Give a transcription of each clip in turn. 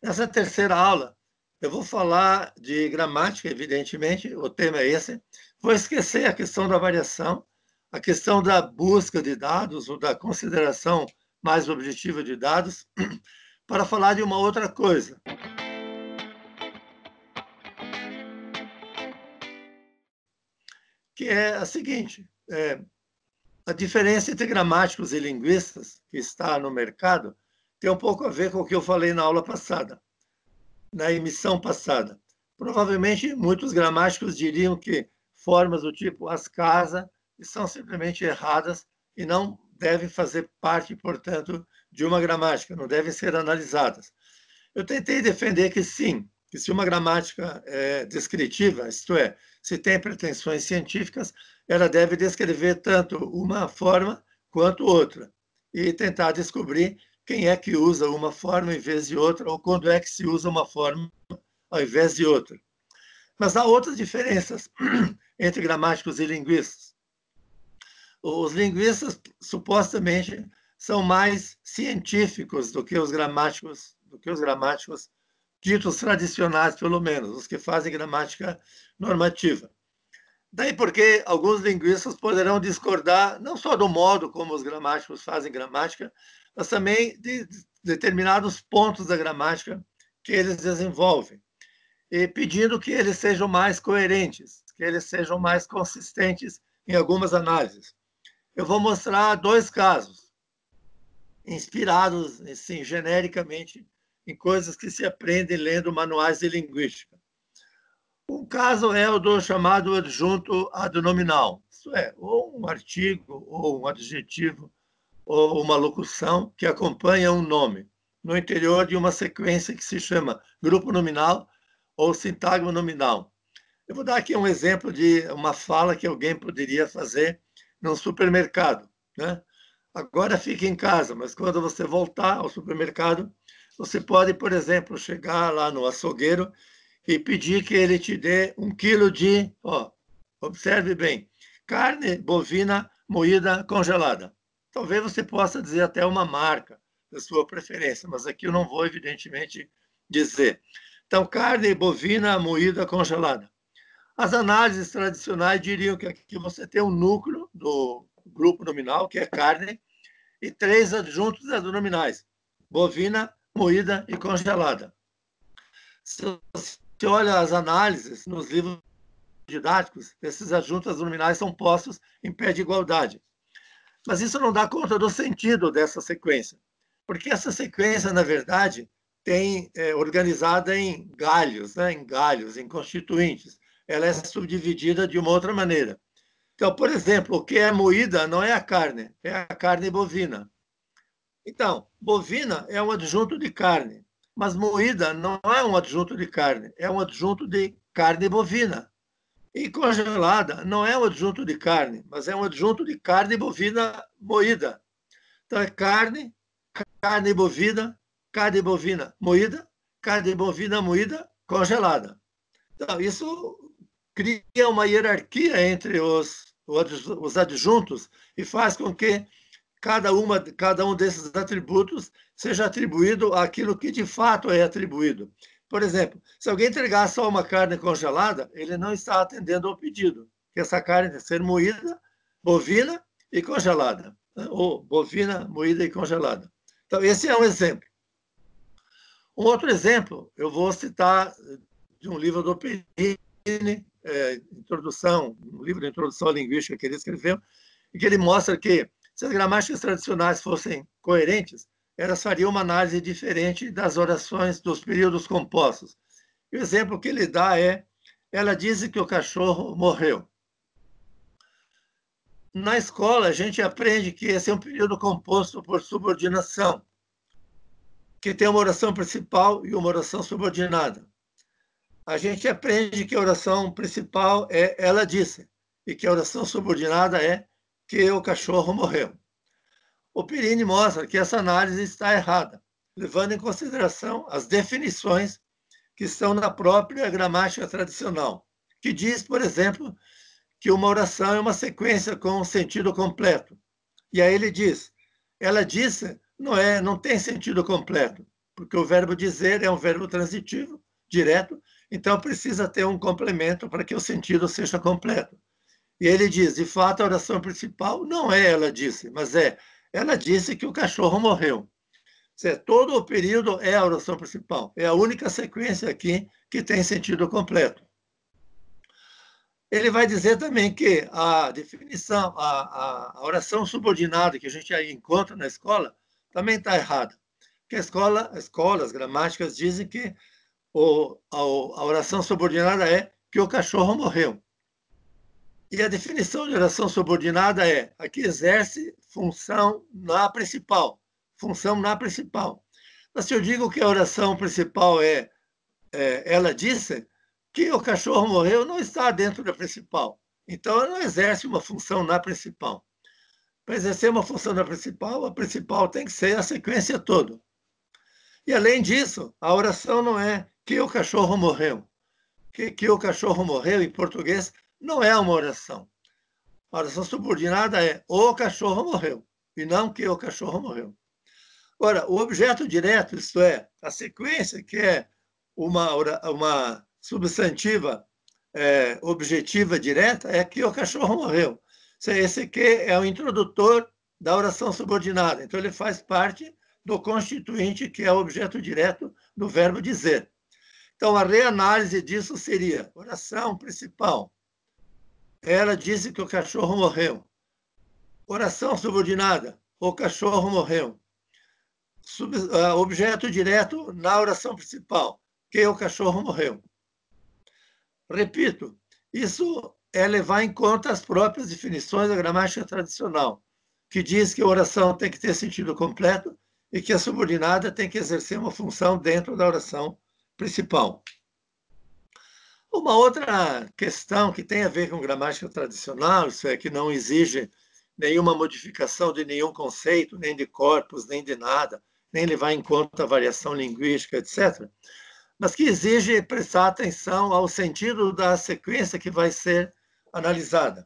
Nessa terceira aula, eu vou falar de gramática, evidentemente, o tema é esse. Vou esquecer a questão da variação, a questão da busca de dados ou da consideração mais objetiva de dados, para falar de uma outra coisa. Que é a seguinte, a diferença entre gramáticos e linguistas, que está no mercado, tem um pouco a ver com o que eu falei na aula passada, na emissão passada. Provavelmente, muitos gramáticos diriam que formas do tipo as casa são simplesmente erradas e não devem fazer parte, portanto, de uma gramática, não devem ser analisadas. Eu tentei defender que sim, que se uma gramática é descritiva, isto é, se tem pretensões científicas, ela deve descrever tanto uma forma quanto outra e tentar descobrir quem é que usa uma forma em vez de outra ou quando é que se usa uma forma ao invés de outra. Mas há outras diferenças entre gramáticos e linguistas. Os linguistas, supostamente, são mais científicos do que os gramáticos ditos tradicionais, pelo menos, os que fazem gramática normativa. Daí porque alguns linguistas poderão discordar não só do modo como os gramáticos fazem gramática, mas também de determinados pontos da gramática que eles desenvolvem, e pedindo que eles sejam mais coerentes, que eles sejam mais consistentes em algumas análises. Eu vou mostrar dois casos, inspirados, assim, genericamente, em coisas que se aprendem lendo manuais de linguística. Um caso é o do chamado adjunto adnominal, isso é, ou um artigo, ou um adjetivo, ou uma locução que acompanha um nome, no interior de uma sequência que se chama grupo nominal ou sintagma nominal. Eu vou dar aqui um exemplo de uma fala que alguém poderia fazer num supermercado, né? Agora fique em casa, mas quando você voltar ao supermercado, você pode, por exemplo, chegar lá no açougueiro e pedir que ele te dê 1 quilo de, observe bem, carne bovina moída congelada. Talvez você possa dizer até uma marca da sua preferência, mas aqui eu não vou, evidentemente, dizer. Então, carne bovina moída congelada. As análises tradicionais diriam que aqui você tem um núcleo do grupo nominal, que é carne, e 3 adjuntos adnominais, bovina, moída e congelada. Se você olha as análises nos livros didáticos, esses adjuntos adnominais são postos em pé de igualdade. Mas isso não dá conta do sentido dessa sequência, porque essa sequência, na verdade, tem organizada em galhos, né? Em constituintes. Ela é subdividida de uma outra maneira. Então, por exemplo, o que é moída não é a carne bovina. Então, bovina é um adjunto de carne, mas moída não é um adjunto de carne, é um adjunto de carne bovina. E congelada não é um adjunto de carne, mas é um adjunto de carne bovina moída. Então, é carne bovina moída, carne bovina moída congelada. Então, isso cria uma hierarquia entre os adjuntos e faz com que cada um desses atributos seja atribuído àquilo que de fato é atribuído. Por exemplo, se alguém entregar só uma carne congelada, ele não está atendendo ao pedido, que essa carne tem que ser moída, bovina e congelada, né? Ou bovina, moída e congelada. Então, esse é um exemplo. Um outro exemplo, eu vou citar de um livro do Perini, introdução, um livro de introdução à linguística que ele escreveu, e que ele mostra que se as gramáticas tradicionais fossem coerentes, elas fariam uma análise diferente das orações dos períodos compostos. E o exemplo que ele dá é: ela disse que o cachorro morreu. Na escola, a gente aprende que esse é um período composto por subordinação, que tem uma oração principal e uma oração subordinada. A gente aprende que a oração principal é ela disse, e que a oração subordinada é que o cachorro morreu. O Perini mostra que essa análise está errada, levando em consideração as definições que estão na própria gramática tradicional, que diz, por exemplo, que uma oração é uma sequência com um sentido completo. E aí ele diz, ela disse, não tem sentido completo, porque o verbo dizer é um verbo transitivo, direto, então precisa ter um complemento para que o sentido seja completo. E ele diz, de fato, a oração principal não é ela disse, mas ela disse que o cachorro morreu. Todo o período é a oração principal. É a única sequência aqui que tem sentido completo. Ele vai dizer também que a definição, a oração subordinada que a gente encontra na escola também está errada. Porque as gramáticas dizem que a oração subordinada é que o cachorro morreu. E a definição de oração subordinada é a que exerce função na principal. Função na principal. Mas se eu digo que a oração principal ela disse, que o cachorro morreu não está dentro da principal. Então, ela não exerce uma função na principal. Para exercer uma função na principal, a principal tem que ser a sequência toda. E, além disso, a oração não é que o cachorro morreu. Que o cachorro morreu, em português, não é uma oração. A oração subordinada é o cachorro morreu, e não que o cachorro morreu. Ora, o objeto direto, isto é, a sequência, que é uma substantiva objetiva direta, é que o cachorro morreu. Esse que é o introdutor da oração subordinada. Então, ele faz parte do constituinte, que é o objeto direto do verbo dizer. Então, a reanálise disso seria oração principal. Ela disse que o cachorro morreu. Oração subordinada. O cachorro morreu. Objeto direto na oração principal. Que o cachorro morreu. Repito, isso é levar em conta as próprias definições da gramática tradicional, que diz que a oração tem que ter sentido completo e que a subordinada tem que exercer uma função dentro da oração principal. Uma outra questão que tem a ver com gramática tradicional, isso é, que não exige nenhuma modificação de nenhum conceito, nem de corpus, nem de nada, nem levar em conta a variação linguística, etc., mas que exige prestar atenção ao sentido da sequência que vai ser analisada.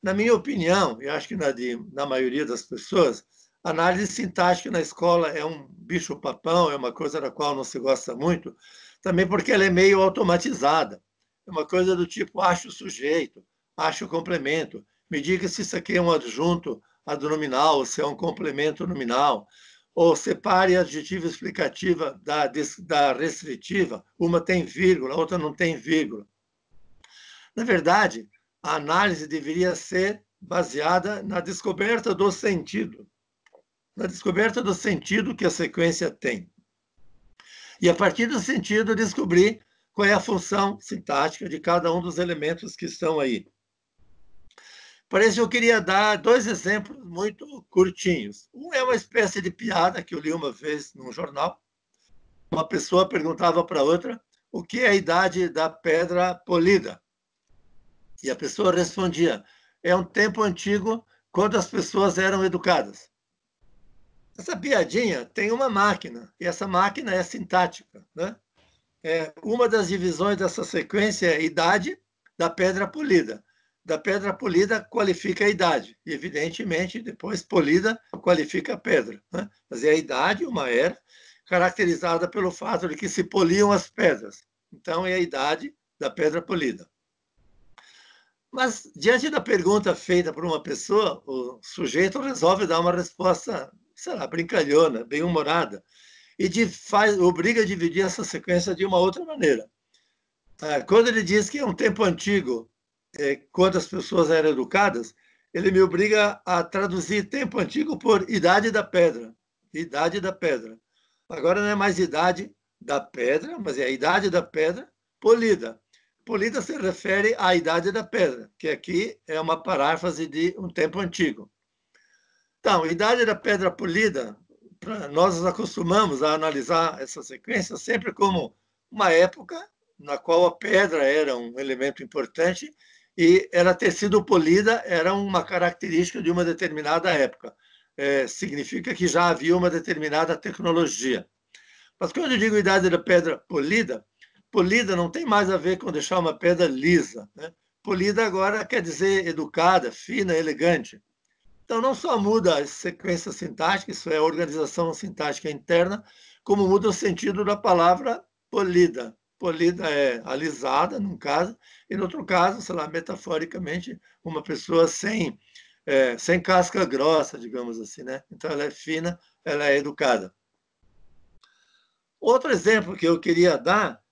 Na minha opinião, e acho que na maioria das pessoas, a análise sintática na escola é um bicho-papão, é uma coisa da qual não se gosta muito, também porque ela é meio automatizada. É uma coisa do tipo, acho o sujeito, acho o complemento, me diga se isso aqui é um adjunto adnominal, ou se é um complemento nominal, ou separe a adjetiva explicativa da restritiva, uma tem vírgula, a outra não tem vírgula. Na verdade, a análise deveria ser baseada na descoberta do sentido, que a sequência tem. E, a partir do sentido, descobrir qual é a função sintática de cada um dos elementos que estão aí. Para isso, eu queria dar 2 exemplos muito curtinhos. Um é uma espécie de piada que eu li uma vez num jornal. Uma pessoa perguntava para outra o que é a idade da pedra polida. E a pessoa respondia, é um tempo antigo quando as pessoas eram educadas. Essa piadinha tem uma máquina, e essa máquina é sintática, né? Uma das divisões dessa sequência é a idade da pedra polida. Da pedra polida qualifica a idade. E, evidentemente, depois polida qualifica a pedra, né? Mas é a idade, uma era, caracterizada pelo fato de que se poliam as pedras. Então, é a idade da pedra polida. Mas, diante da pergunta feita por uma pessoa, o sujeito resolve dar uma resposta, sei lá, brincalhona, bem-humorada, e obriga a dividir essa sequência de uma outra maneira. Quando ele diz que é um tempo antigo, quando as pessoas eram educadas, ele me obriga a traduzir tempo antigo por idade da pedra. Idade da pedra. Agora não é mais idade da pedra, mas é a idade da pedra polida. Polida se refere à idade da pedra, que aqui é uma paráfrase de um tempo antigo. Então, idade da pedra polida, nós nos acostumamos a analisar essa sequência sempre como uma época na qual a pedra era um elemento importante e ela ter sido polida era uma característica de uma determinada época. Significa que já havia uma determinada tecnologia. Mas quando eu digo idade da pedra polida, polida não tem mais a ver com deixar uma pedra lisa, né? Polida agora quer dizer educada, fina, elegante. Então, não só muda a sequência sintática, isso é a organização sintática interna, como muda o sentido da palavra polida. Polida é alisada, num caso, e no outro caso, sei lá, metaforicamente, uma pessoa sem casca grossa, digamos assim, né? Então, ela é fina, ela é educada. Outro exemplo que eu queria dar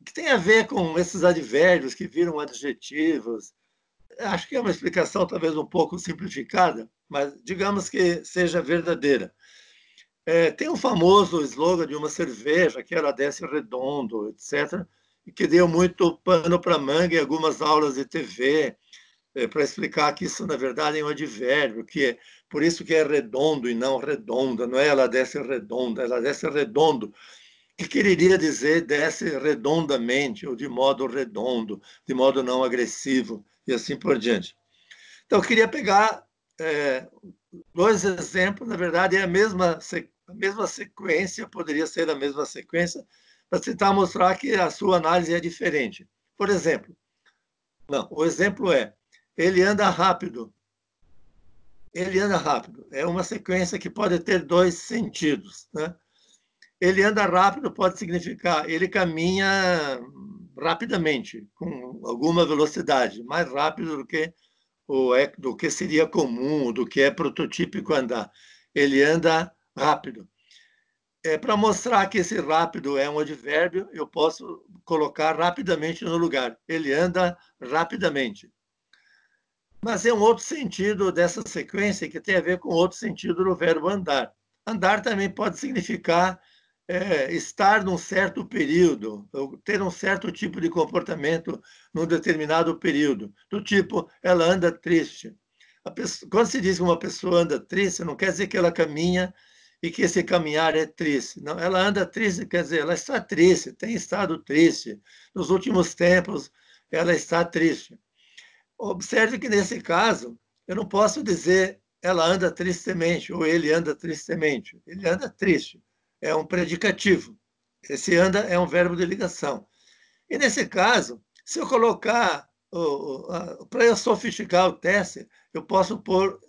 que tem a ver com esses advérbios que viram adjetivos. Acho que é uma explicação talvez um pouco simplificada, mas digamos que seja verdadeira. Tem um famoso slogan de uma cerveja, que era Desce Redondo, etc., e que deu muito pano para manga em algumas aulas de TV, para explicar que isso, na verdade, é um advérbio, por isso que é redondo e não redonda, não é ela desce redonda, ela desce redondo, que quereria dizer desce redondamente, ou de modo redondo, de modo não agressivo, e assim por diante. Então, eu queria pegar dois exemplos, na verdade, é a mesma sequência, poderia ser a mesma sequência, para tentar mostrar que a sua análise é diferente. Por exemplo, não, o exemplo é, ele anda rápido. Ele anda rápido. É uma sequência que pode ter dois sentidos, né? Ele anda rápido pode significar ele caminha rapidamente, com alguma velocidade, mais rápido do que seria comum, do que é prototípico andar. Ele anda rápido. Para mostrar que esse rápido é um advérbio, eu posso colocar rapidamente no lugar. Ele anda rapidamente. Mas é um outro sentido dessa sequência que tem a ver com outro sentido do verbo andar. Andar também pode significar estar num certo período, ou ter um certo tipo de comportamento num determinado período. Do tipo, ela anda triste. Quando se diz que uma pessoa anda triste, não quer dizer que ela caminha e que esse caminhar é triste. Não, ela anda triste, quer dizer, ela está triste, tem estado triste. Nos últimos tempos, ela está triste. Observe que, nesse caso, eu não posso dizer ela anda tristemente ou ele anda tristemente. Ele anda triste. É um predicativo. Esse anda é um verbo de ligação. E, nesse caso, se eu colocar, para eu sofisticar o teste, eu posso pôr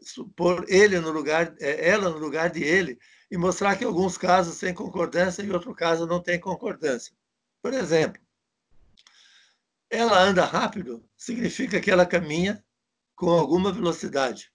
ele no lugar, ela no lugar de ele e mostrar que em alguns casos tem concordância e em outro caso não tem concordância. Por exemplo, ela anda rápido significa que ela caminha com alguma velocidade.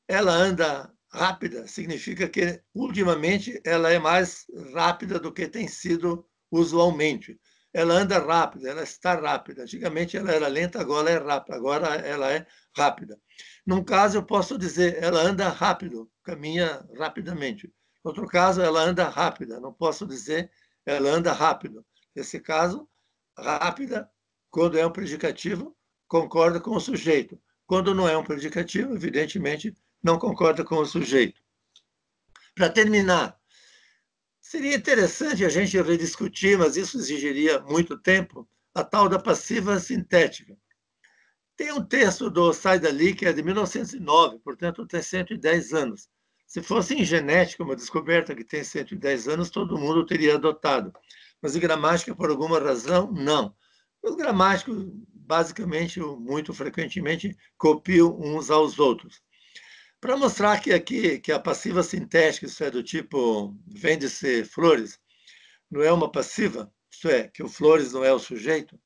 Ela anda rápida significa que, ultimamente, ela é mais rápida do que tem sido usualmente. Ela anda rápida, ela está rápida. Antigamente ela era lenta, agora é rápida. Agora ela é rápida. Num caso, eu posso dizer ela anda rápido, caminha rapidamente. No outro caso, ela anda rápida. Não posso dizer ela anda rápido. Nesse caso, rápida, quando é um predicativo, concorda com o sujeito. Quando não é um predicativo, evidentemente, não concorda com o sujeito. Para terminar, seria interessante a gente rediscutir, mas isso exigiria muito tempo, a tal da passiva sintética. Tem um texto do Sai Dali, que é de 1909, portanto, tem 110 anos. Se fosse em genética, uma descoberta que tem 110 anos, todo mundo teria adotado. Mas em gramática, por alguma razão, não. Os gramáticos, basicamente, muito frequentemente, copiam uns aos outros. Para mostrar que aqui que a passiva sintética, isso é do tipo vende-se flores, não é uma passiva, isso é, que o flores não é o sujeito,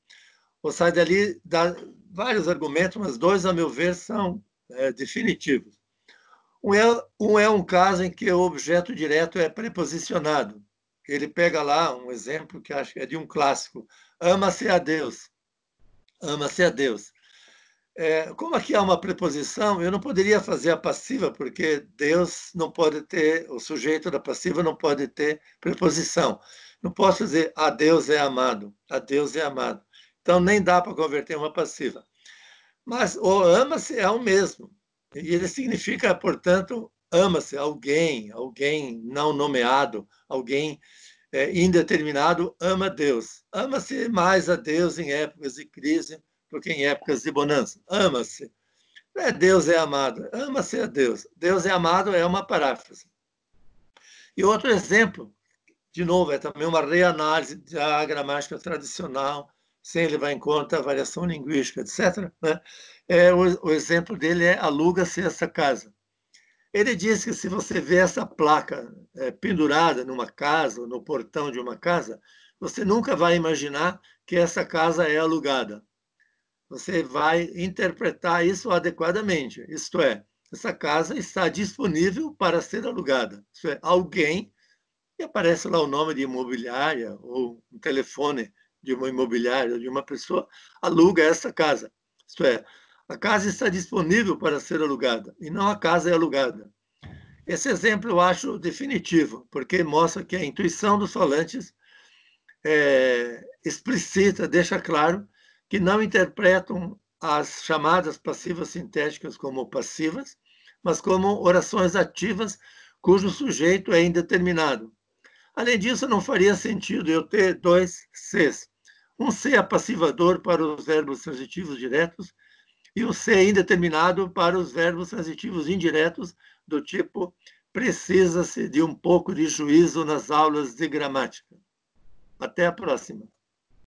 o Sai Dali dá vários argumentos, mas dois, a meu ver, são definitivos. Um é um caso em que o objeto direto é preposicionado. Ele pega lá um exemplo que acho que é de um clássico, ama-se a Deus. Ama-se a Deus. Como aqui há uma preposição, eu não poderia fazer a passiva, porque Deus não pode ter, o sujeito da passiva não pode ter preposição. Não posso dizer a Deus é amado, a Deus é amado. Então, nem dá para converter uma passiva. Mas o ama-se é o mesmo. E ele significa, portanto, ama-se, alguém não nomeado, alguém indeterminado, ama Deus. Ama-se mais a Deus em épocas de crise do que em épocas de bonança. Ama-se. Deus é amado. Ama-se a Deus. Deus é amado é uma paráfrase. E outro exemplo, de novo, é também uma reanálise da gramática tradicional, sem levar em conta a variação linguística, etc., né? O exemplo dele é aluga-se essa casa. Ele diz que se você vê essa placa pendurada numa casa, ou no portão de uma casa, você nunca vai imaginar que essa casa é alugada. Você vai interpretar isso adequadamente. Isto é, essa casa está disponível para ser alugada. Isto é, alguém, e aparece lá o nome de imobiliária, ou um telefone de uma imobiliária, de uma pessoa, aluga essa casa. Isto é, a casa está disponível para ser alugada, e não a casa é alugada. Esse exemplo eu acho definitivo, porque mostra que a intuição dos falantes explicita, deixa claro que não interpretam as chamadas passivas sintéticas como passivas, mas como orações ativas cujo sujeito é indeterminado. Além disso, não faria sentido eu ter dois Cs. Um C apassivador para os verbos transitivos diretos e um C indeterminado para os verbos transitivos indiretos, do tipo precisa-se de um pouco de juízo nas aulas de gramática. Até a próxima.